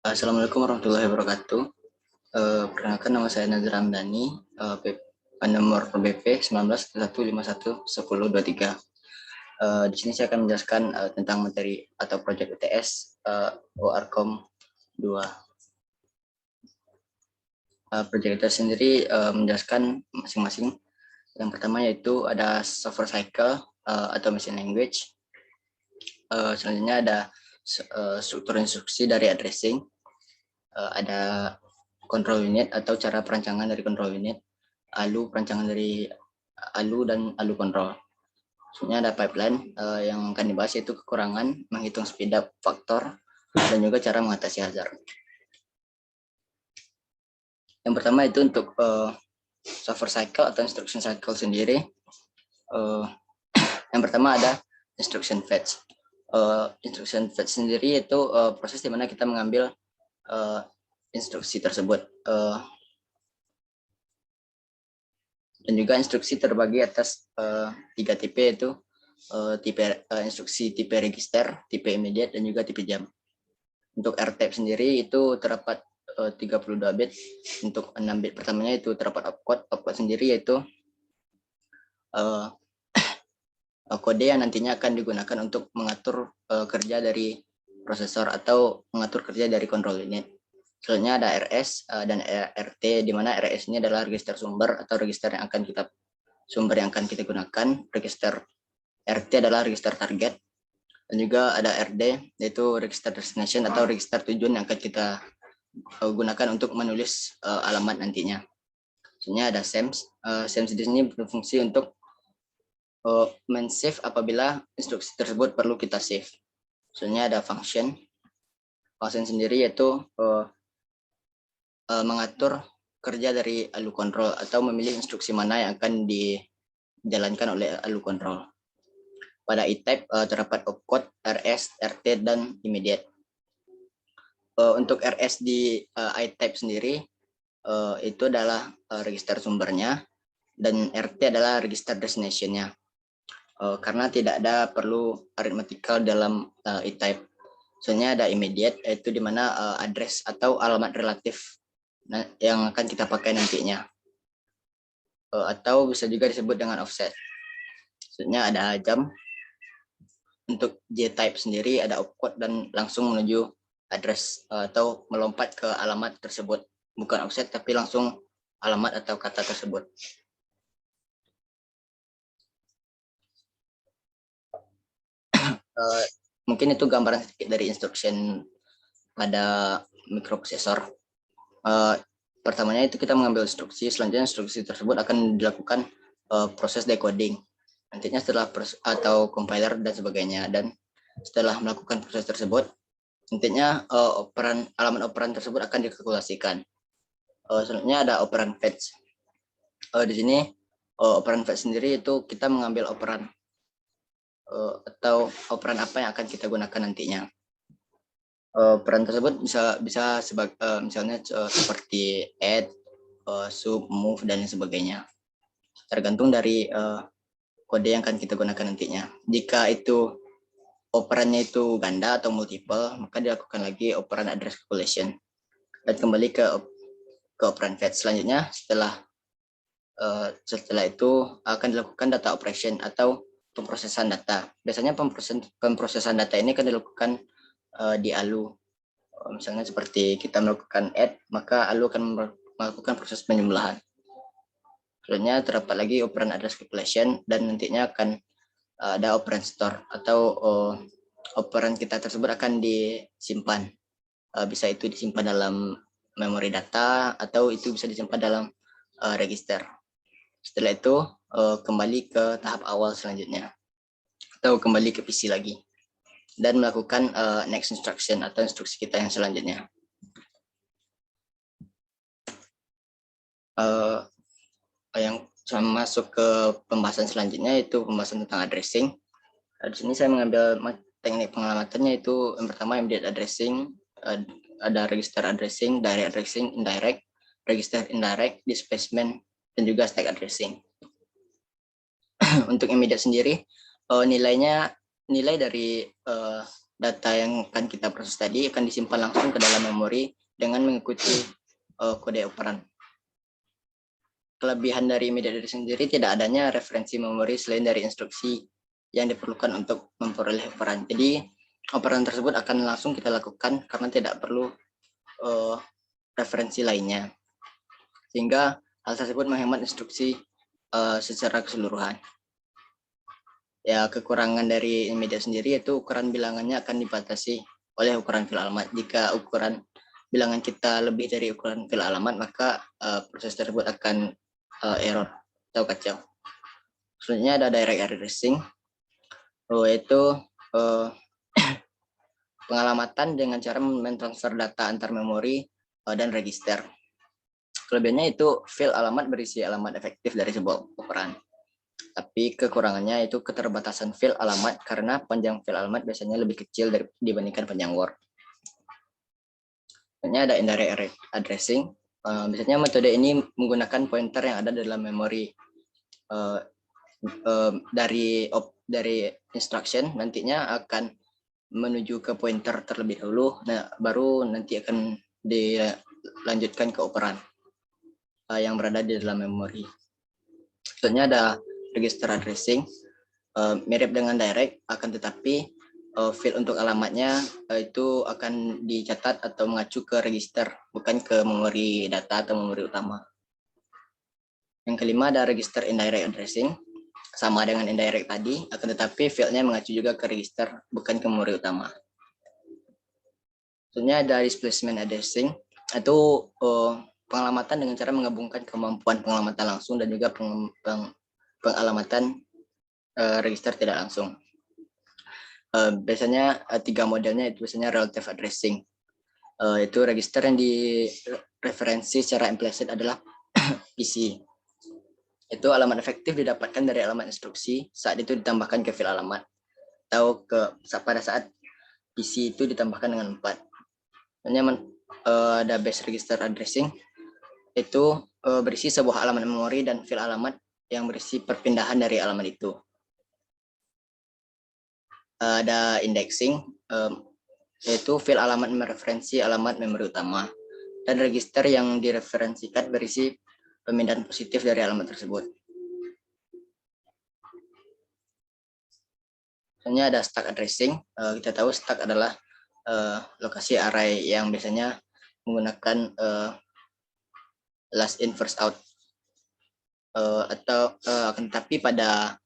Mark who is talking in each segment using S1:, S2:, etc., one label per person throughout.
S1: Assalamualaikum warahmatullahi wabarakatuh. Perkenalkan nama saya Nazar Hamdani, nomor BP 19.151.1023. Di sini saya akan menjelaskan tentang materi atau proyek UTS ORCOM 2. Proyek UTS sendiri menjelaskan masing-masing. Yang pertama yaitu ada software cycle atau machine language. Selanjutnya ada struktur instruksi dari addressing. Ada control unit atau cara perancangan dari control unit, ALU perancangan dari ALU dan ALU control. Sebenarnya ada pipeline yang akan dibahas yaitu kekurangan, menghitung speed up faktor, dan juga cara mengatasi hazard. Yang pertama itu untuk software cycle atau instruction cycle sendiri. Yang pertama ada instruction fetch. Instruction fetch sendiri itu proses di mana kita mengambil instruksi tersebut, dan juga instruksi terbagi atas 3 tipe, yaitu instruksi tipe register, tipe immediate, dan juga tipe jump. Untuk R-type sendiri itu terdapat 32 bit. Untuk 6 bit pertamanya itu terdapat opcode. Opcode sendiri yaitu kode yang nantinya akan digunakan untuk mengatur kerja dari prosesor atau mengatur kerja dari control unit. Selanjutnya ada RS dan RT, di mana RS ini adalah register sumber atau register yang akan kita gunakan. Register RT adalah register target, dan juga ada RD yaitu register destination atau register tujuan yang akan kita gunakan untuk menulis alamat nantinya. Selanjutnya ada SEMS. SEMS di sini berfungsi untuk men-save apabila instruksi tersebut perlu kita save. Selanjutnya ada function. Function sendiri yaitu mengatur kerja dari ALU control atau memilih instruksi mana yang akan dijalankan oleh ALU control. Pada E-type terdapat opcode, RS, RT, dan immediate. Untuk RS di I-type sendiri itu adalah register sumbernya, dan RT adalah register destination-nya. Karena tidak ada perlu arithmetical dalam E-type. Soalnya ada immediate, yaitu di mana address atau alamat relatif yang akan kita pakai nantinya, atau bisa juga disebut dengan offset. Maksudnya ada jump. Untuk J-type sendiri ada opcode dan langsung menuju address atau melompat ke alamat tersebut, bukan offset tapi langsung alamat atau kata tersebut. Mungkin itu gambaran sedikit dari instruction pada mikroprosesor. Pertamanya itu kita mengambil instruksi, selanjutnya instruksi tersebut akan dilakukan proses decoding. Nantinya setelah atau compiler dan sebagainya, dan setelah melakukan proses tersebut, nantinya alamat operan tersebut akan dikalkulasikan. Selanjutnya ada operan fetch. Di sini operan fetch sendiri itu kita mengambil operan atau operan apa yang akan kita gunakan nantinya. Peran tersebut bisa sebagai misalnya seperti add, sub, move, dan sebagainya. Tergantung dari kode yang akan kita gunakan nantinya. Jika itu operannya itu ganda atau multiple, maka dilakukan lagi operan address calculation dan kembali ke operan fetch. Selanjutnya setelah itu akan dilakukan data operation atau pemrosesan data. Biasanya pemrosesan data ini akan dilakukan di ALU. Misalnya seperti kita melakukan add, maka ALU akan melakukan proses penjumlahan. Selanjutnya terdapat lagi operan address calculation, dan nantinya akan ada operan store atau operan kita tersebut akan disimpan. Bisa itu disimpan dalam memori data atau itu bisa disimpan dalam register. Setelah itu kembali ke tahap awal selanjutnya atau kembali ke PC lagi dan melakukan next instruction atau instruksi kita yang selanjutnya. Yang masuk ke pembahasan selanjutnya itu pembahasan tentang addressing. Di sini saya mengambil teknik pengelamatannya, itu yang pertama immediate addressing, ada register addressing, direct addressing, indirect, register indirect, displacement, dan juga stack addressing. Untuk immediate sendiri nilai dari data yang akan kita proses tadi akan disimpan langsung ke dalam memori dengan mengikuti kode operan. Kelebihan dari immediate addressing sendiri tidak adanya referensi memori selain dari instruksi yang diperlukan untuk memperoleh operan. Jadi operan tersebut akan langsung kita lakukan karena tidak perlu referensi lainnya. Sehingga hal tersebut menghemat instruksi secara keseluruhan. Ya, kekurangan dari immediate sendiri yaitu ukuran bilangannya akan dibatasi oleh ukuran file alamat. Jika ukuran bilangan kita lebih dari ukuran file alamat, maka proses tersebut akan error atau kacau. Selanjutnya ada direct addressing, yaitu pengalamatan dengan cara mentransfer data antar memori dan register. Kelebihannya itu file alamat berisi alamat efektif dari sebuah operan. Tapi kekurangannya itu keterbatasan file alamat karena panjang file alamat biasanya lebih kecil dibandingkan panjang word. Selanjutnya ada indirect addressing. Biasanya metode ini menggunakan pointer yang ada dalam memori dari instruction, nantinya akan menuju ke pointer terlebih dahulu, nah baru nanti akan dilanjutkan ke operan yang berada di dalam memori. Selanjutnya ada register addressing, mirip dengan direct, akan tetapi field untuk alamatnya itu akan dicatat atau mengacu ke register, bukan ke memori data atau memori utama. Yang kelima ada register indirect addressing, sama dengan indirect tadi, akan tetapi fieldnya mengacu juga ke register, bukan ke memori utama. Selanjutnya ada displacement addressing, itu pengalamatan dengan cara menggabungkan kemampuan pengalamatan langsung dan juga pengalamatan register tidak langsung. Biasanya 3 modelnya itu biasanya relative addressing. Itu register yang direferensi secara implicit adalah PC. Itu alamat efektif didapatkan dari alamat instruksi saat itu ditambahkan ke file alamat atau pada saat PC itu ditambahkan dengan 4. Ada base register addressing, itu berisi sebuah alamat memori dan file alamat yang berisi perpindahan dari alamat itu. Ada indexing, yaitu file alamat mereferensi alamat memori utama, dan register yang direferensikan berisi pemindahan positif dari alamat tersebut. Selanjutnya ada stack addressing. Kita tahu stack adalah lokasi array yang biasanya menggunakan last in first out, akan tetapi pada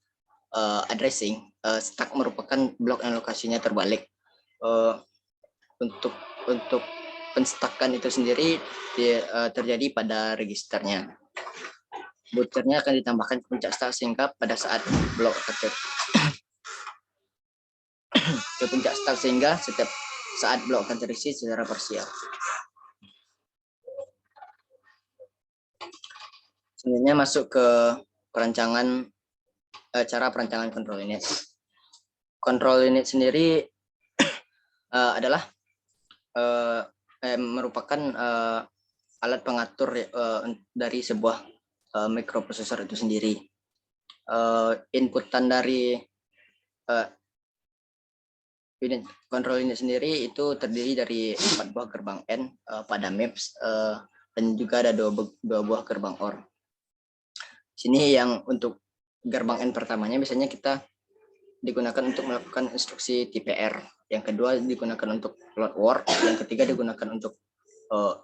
S1: addressing, stack merupakan blok yang lokasinya terbalik. Untuk penstakan itu sendiri terjadi pada registernya. Booternya akan ditambahkan ke puncak stack sehingga pada saat blok ke puncak stack sehingga setiap saat blok akan terisi secara parsial. Selanjutnya masuk ke perancangan cara perancangan control unit. Control unit sendiri adalah merupakan alat pengatur dari sebuah microprocessor itu sendiri. Inputan dari unit control unit sendiri itu terdiri dari 4 buah gerbang N pada MIPS dan juga ada 2 buah gerbang OR. Sini yang untuk gerbang N pertamanya biasanya kita digunakan untuk melakukan instruksi TPR, yang kedua digunakan untuk load word, yang ketiga digunakan untuk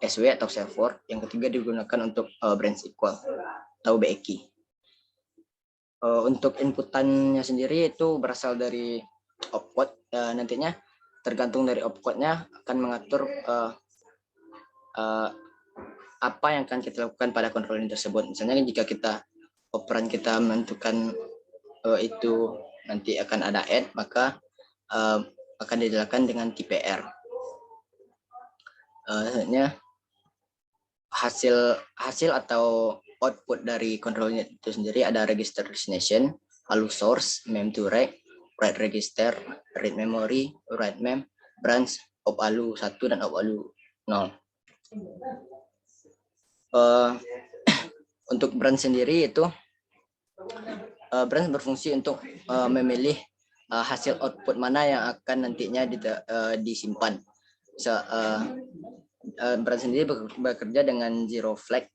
S1: SW atau self word, yang ketiga digunakan untuk branch equal atau BEQ. Untuk inputannya sendiri itu berasal dari opcode, nantinya tergantung dari opcode-nya akan mengatur apa yang akan kita lakukan pada control unit tersebut. Misalnya jika operan kita menentukan itu nanti akan ada add, maka akan dijelaskan dengan TPR. Hasil atau output dari control unit itu sendiri ada register destination, ALU source, mem to rec, write register, read memory, write mem, branch, op ALU 1 dan op ALU 0. Untuk branch sendiri itu branch berfungsi untuk memilih hasil output mana yang akan nantinya disimpan. Branch sendiri bekerja dengan zero flag.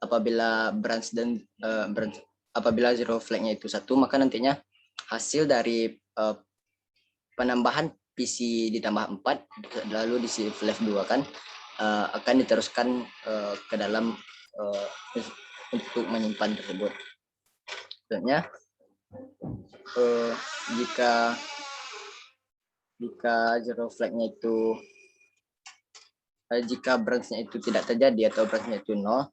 S1: Apabila apabila zero flagnya itu 1, maka nantinya hasil dari penambahan PC ditambah 4 lalu di shift left 2 kan akan diteruskan ke dalam untuk menyimpan tersebut. Contohnya jika zero flagnya itu jika branch-nya itu tidak terjadi atau branch-nya itu 0,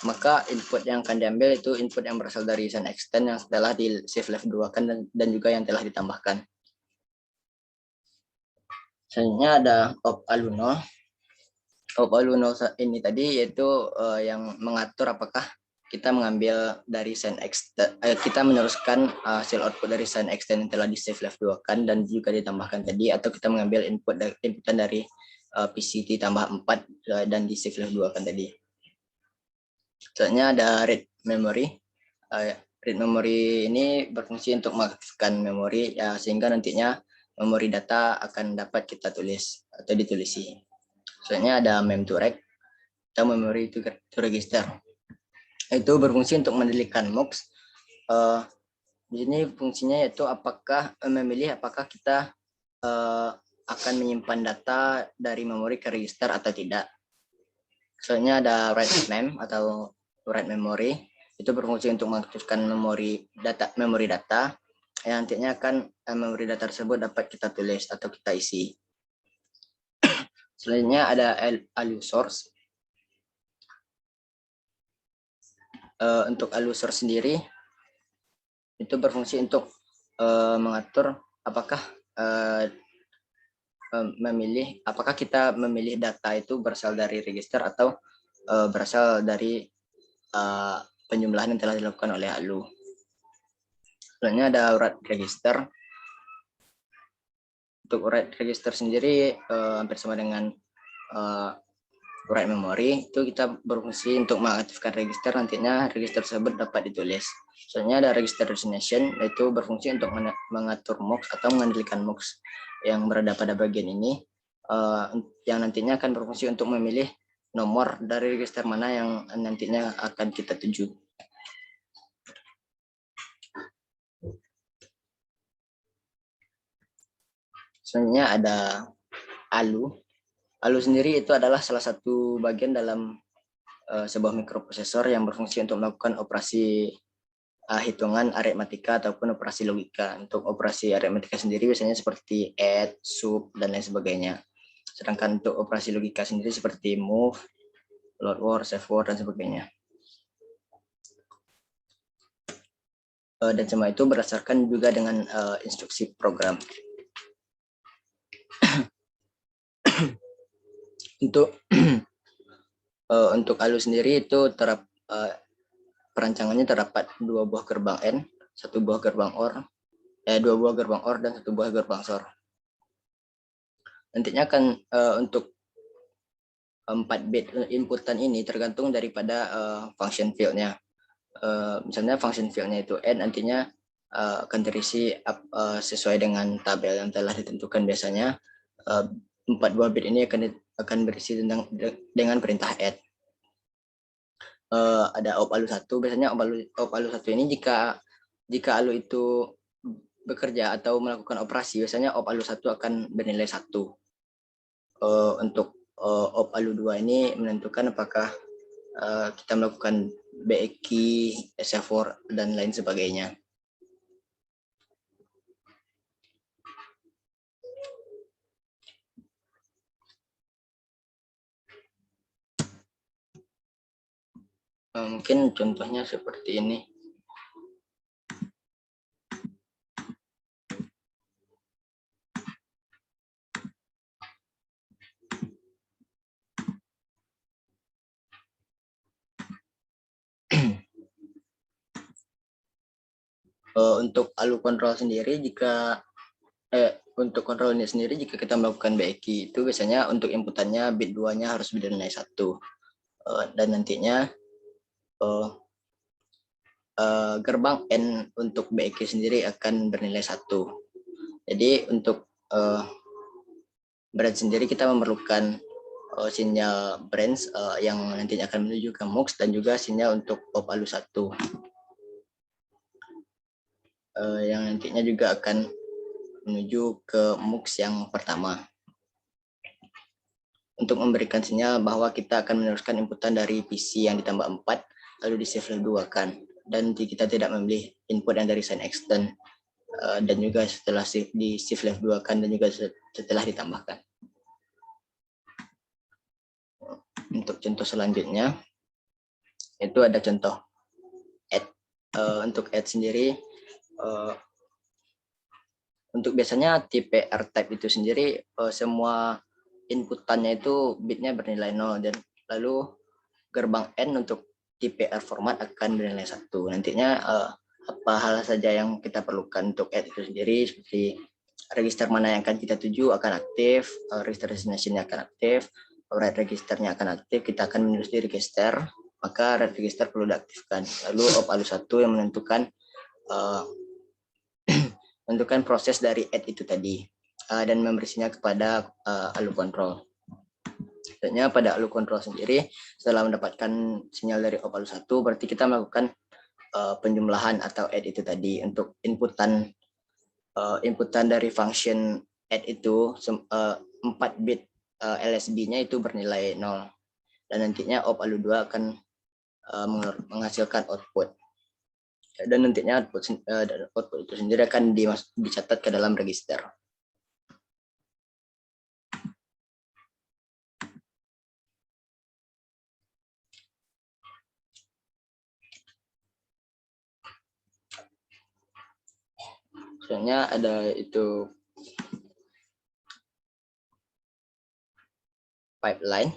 S1: maka input yang akan diambil itu input yang berasal dari sign extend yang setelah di shift left 2 kan dan juga yang telah ditambahkan. Selanjutnya ada op aluno. Op aluno ini tadi yaitu yang mengatur apakah kita mengambil dari sign extend, kita meneruskan hasil output dari sign extend yang telah di shift left 2 kan dan juga ditambahkan tadi, atau kita mengambil inputan dari PCT tambah 4 dan di shift left 2 kan tadi. Selanjutnya ada read memory. Read memory ini berfungsi untuk mengaktifkan memori sehingga nantinya memori data akan dapat kita tulis atau ditulisi. Selanjutnya ada mem to reg atau memory to register. Itu berfungsi untuk mendirikan MUX. Di sini fungsinya yaitu memilih apakah kita akan menyimpan data dari memori ke register atau tidak. Selanjutnya ada write mem atau write memory. Itu berfungsi untuk mengaktifkan memori data yang nantinya akan memori data tersebut dapat kita tulis atau kita isi. Selanjutnya ada ALU source. Untuk ALU source sendiri itu berfungsi untuk mengatur apakah kita memilih data itu berasal dari register atau berasal dari penjumlahan yang telah dilakukan oleh ALU. Selanjutnya ada write register. Untuk write register sendiri hampir sama dengan write memory. Itu kita berfungsi untuk mengaktifkan register, nantinya register tersebut dapat ditulis. Selanjutnya ada register destination, yaitu berfungsi untuk mengatur MUX atau mengendalikan MUX yang berada pada bagian ini, yang nantinya akan berfungsi untuk memilih nomor dari register mana yang nantinya akan kita tuju. Selanjutnya ada ALU. ALU sendiri itu adalah salah satu bagian dalam sebuah mikroprosesor yang berfungsi untuk melakukan operasi hitungan aritmatika ataupun operasi logika. Untuk operasi aritmatika sendiri biasanya seperti add, sub, dan lain sebagainya. Sedangkan untuk operasi logika sendiri seperti move, load word, save word, dan sebagainya. Dan semua itu berdasarkan juga dengan instruksi program. Untuk ALU sendiri itu perancangannya terdapat 2 buah gerbang N, 1 buah gerbang OR, 2 buah gerbang OR dan 1 buah gerbang SOR. Nantinya akan untuk 4 bit inputan ini tergantung daripada function field-nya. Misalnya function field-nya itu N, nantinya akan terisi sesuai dengan tabel yang telah ditentukan biasanya. 4 buah bit ini akan berisi dengan perintah add. Ada op ALU 1, biasanya op ALU 1 ini jika ALU itu bekerja atau melakukan operasi, biasanya op ALU 1 akan bernilai 1. Untuk op ALU 2 ini menentukan apakah kita melakukan BEK, SF4, dan lain sebagainya. Mungkin contohnya seperti ini. Untuk ALU control sendiri, untuk kontrol ini sendiri, jika kita melakukan BEK itu biasanya untuk inputannya bit 2-nya harus bernilai 1. Dan nantinya gerbang N untuk BEK sendiri akan bernilai 1. Jadi untuk branch sendiri kita memerlukan sinyal branch yang nantinya akan menuju ke MUX dan juga sinyal untuk op ALU 1 yang nantinya juga akan menuju ke MUX yang pertama. Untuk memberikan sinyal bahwa kita akan meneruskan inputan dari PC yang ditambah 4 lalu di shift 2 kan, dan kita tidak memilih input yang dari sign extend dan juga setelah di shift left 2 kan dan juga setelah ditambahkan. Untuk contoh selanjutnya itu ada contoh add. Untuk add sendiri untuk biasanya tipe R-type itu sendiri semua inputannya itu bitnya bernilai 0 dan lalu gerbang N untuk tipe R format akan bernilai 1. Nantinya apa hal saja yang kita perlukan untuk add itu sendiri, seperti register mana yang akan kita tuju akan aktif, register destination-nya akan aktif, write registernya akan aktif, kita akan menulis di register, maka write register perlu diaktifkan. Lalu op ALU 1 yang menentukan menentukan proses dari add itu tadi dan memberinya kepada ALU control. Selanjutnya pada ALU control sendiri, setelah mendapatkan sinyal dari op ALU 1, berarti kita melakukan penjumlahan atau add itu tadi. Untuk inputan dari function add itu 4 bit LSB-nya itu bernilai 0 dan nantinya op ALU 2 akan menghasilkan output. Dan nantinya output itu sendiri akan dicatat ke dalam register. Selanjutnya ada itu pipeline.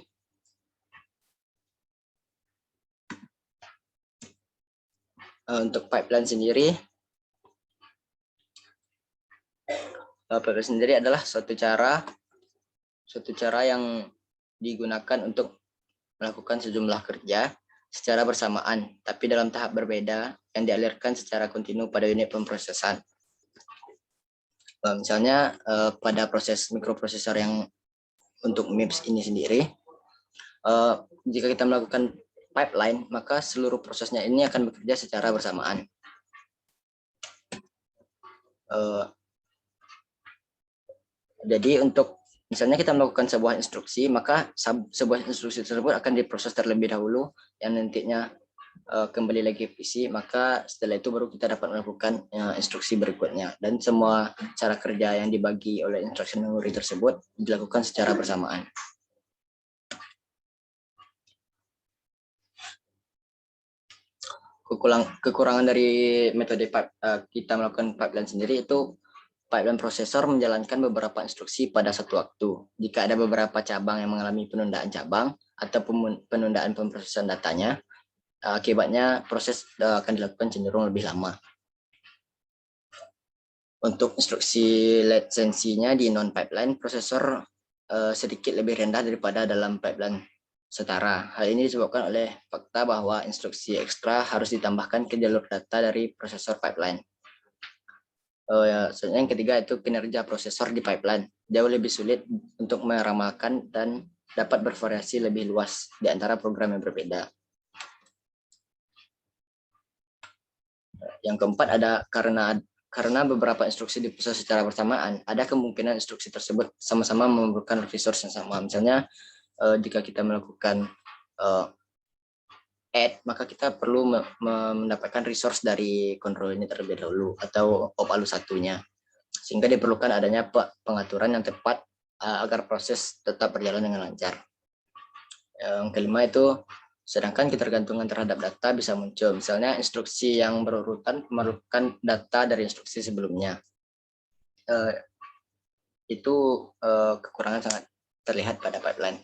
S1: Untuk pipeline sendiri adalah suatu cara yang digunakan untuk melakukan sejumlah kerja secara bersamaan, tapi dalam tahap berbeda yang dialirkan secara kontinu pada unit pemrosesan. Misalnya pada proses mikroprosesor yang untuk MIPS ini sendiri, jika kita melakukan pipeline, maka seluruh prosesnya ini akan bekerja secara bersamaan. Jadi untuk misalnya kita melakukan sebuah instruksi, maka sebuah instruksi tersebut akan diproses terlebih dahulu yang nantinya kembali lagi ke PC, maka setelah itu baru kita dapat melakukan instruksi berikutnya, dan semua cara kerja yang dibagi oleh instruction memory tersebut dilakukan secara bersamaan. Kekurangan dari metode kita melakukan pipeline sendiri itu pipeline prosesor menjalankan beberapa instruksi pada satu waktu. Jika ada beberapa cabang yang mengalami penundaan cabang atau penundaan pemrosesan datanya, akibatnya proses akan dilakukan cenderung lebih lama. Untuk instruksi latensinya di non-pipeline, prosesor sedikit lebih rendah daripada dalam pipeline setara. Hal ini disebabkan oleh fakta bahwa instruksi ekstra harus ditambahkan ke jalur data dari prosesor pipeline. Selanjutnya yang ketiga itu kinerja prosesor di pipeline. Jauh lebih sulit untuk meramalkan dan dapat bervariasi lebih luas di antara program yang berbeda. Yang keempat ada karena beberapa instruksi diproses secara bersamaan, ada kemungkinan instruksi tersebut sama-sama memerlukan resource yang sama. Misalnya jika kita melakukan add, maka kita perlu mendapatkan resource dari control ini terlebih dahulu atau op ALU 1-nya, sehingga diperlukan adanya pengaturan yang tepat agar proses tetap berjalan dengan lancar. Yang kelima itu sedangkan ketergantungan terhadap data bisa muncul, misalnya instruksi yang berurutan memerlukan data dari instruksi sebelumnya. Itu kekurangan sangat terlihat pada pipeline.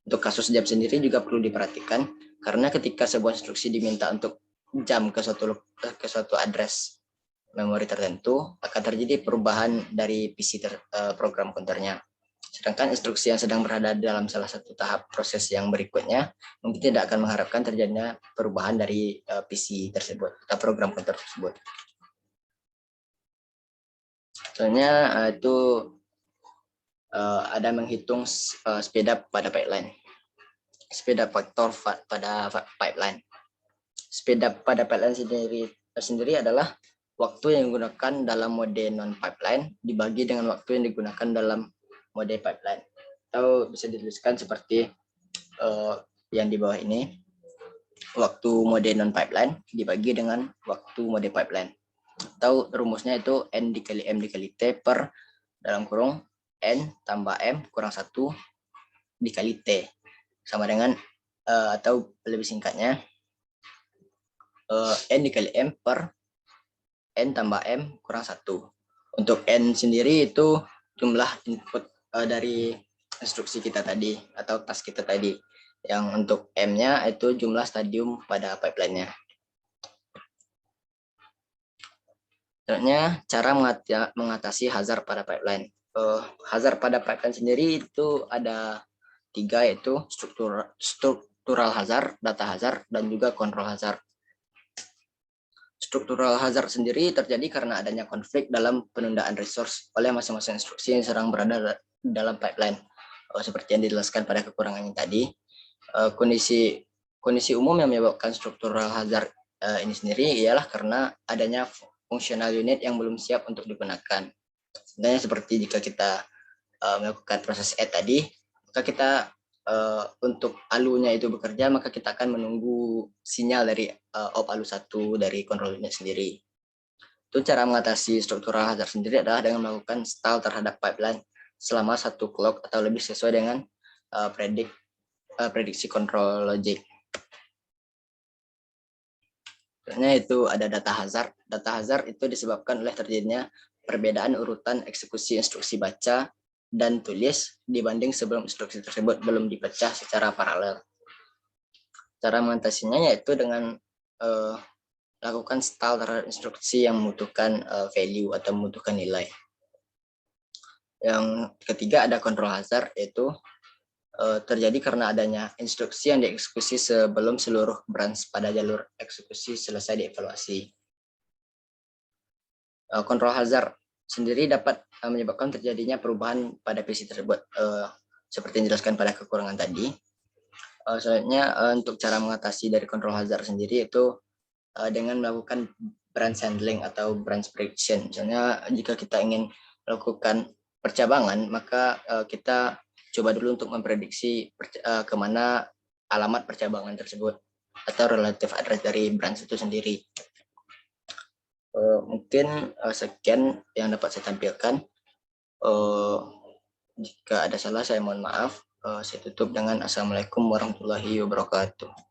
S1: Untuk kasus jam sendiri juga perlu diperhatikan, karena ketika sebuah instruksi diminta untuk jam ke suatu address memori tertentu, akan terjadi perubahan dari PC program counternya. Sedangkan instruksi yang sedang berada dalam salah satu tahap proses yang berikutnya mungkin tidak akan mengharapkan terjadinya perubahan dari PC tersebut atau program counter tersebut. Soalnya itu ada menghitung speed up pada pipeline, speed up faktor pada pipeline. Speed up pada pipeline sendiri adalah waktu yang digunakan dalam mode non pipeline dibagi dengan waktu yang digunakan dalam mode pipeline. Atau bisa dituliskan seperti yang di bawah ini, waktu mode non pipeline dibagi dengan waktu mode pipeline. Atau rumusnya itu N dikali M dikali T per dalam kurung N tambah M kurang 1 dikali T, sama dengan atau lebih singkatnya N dikali M per N tambah M kurang 1. Untuk N sendiri itu jumlah input dari instruksi kita tadi atau task kita tadi. Yang untuk M-nya itu jumlah stadium pada pipeline-nya. Selanjutnya, cara mengatasi hazard pada pipeline. Hazard pada pipeline sendiri itu ada 3, yaitu struktural hazard, data hazard, dan juga control hazard. Struktural hazard sendiri terjadi karena adanya konflik dalam penundaan resource oleh masing-masing instruksi yang sedang berada dalam pipeline. Seperti yang dijelaskan pada kekurangannya tadi, kondisi umum yang menyebabkan struktural hazard ini sendiri ialah karena adanya fungsional unit yang belum siap untuk digunakan. Sebenarnya seperti jika kita melakukan proses add tadi, maka kita untuk alunya itu bekerja, maka kita akan menunggu sinyal dari op alu 1 dari control unit sendiri. Itu cara mengatasi struktural hazard sendiri adalah dengan melakukan stall terhadap pipeline selama 1 clock atau lebih sesuai dengan prediksi control logic. Sebenarnya itu ada data hazard. Data hazard itu disebabkan oleh terjadinya perbedaan urutan eksekusi instruksi baca dan tulis dibanding sebelum instruksi tersebut belum dipecah secara paralel. Cara mengatasinya yaitu dengan lakukan stall terhadap instruksi yang membutuhkan value atau membutuhkan nilai. Yang ketiga ada control hazard, yaitu terjadi karena adanya instruksi yang dieksekusi sebelum seluruh branch pada jalur eksekusi selesai dievaluasi. Control hazard sendiri dapat menyebabkan terjadinya perubahan pada PC tersebut, seperti yang dijelaskan pada kekurangan tadi. Selanjutnya untuk cara mengatasi dari control hazard sendiri itu dengan melakukan branch handling atau branch prediction. Misalnya jika kita ingin melakukan percabangan, maka kita coba dulu untuk memprediksi kemana alamat percabangan tersebut atau relative address dari branch itu sendiri. Mungkin sekian yang dapat saya tampilkan. Jika ada salah saya mohon maaf. Saya tutup dengan Assalamualaikum warahmatullahi wabarakatuh.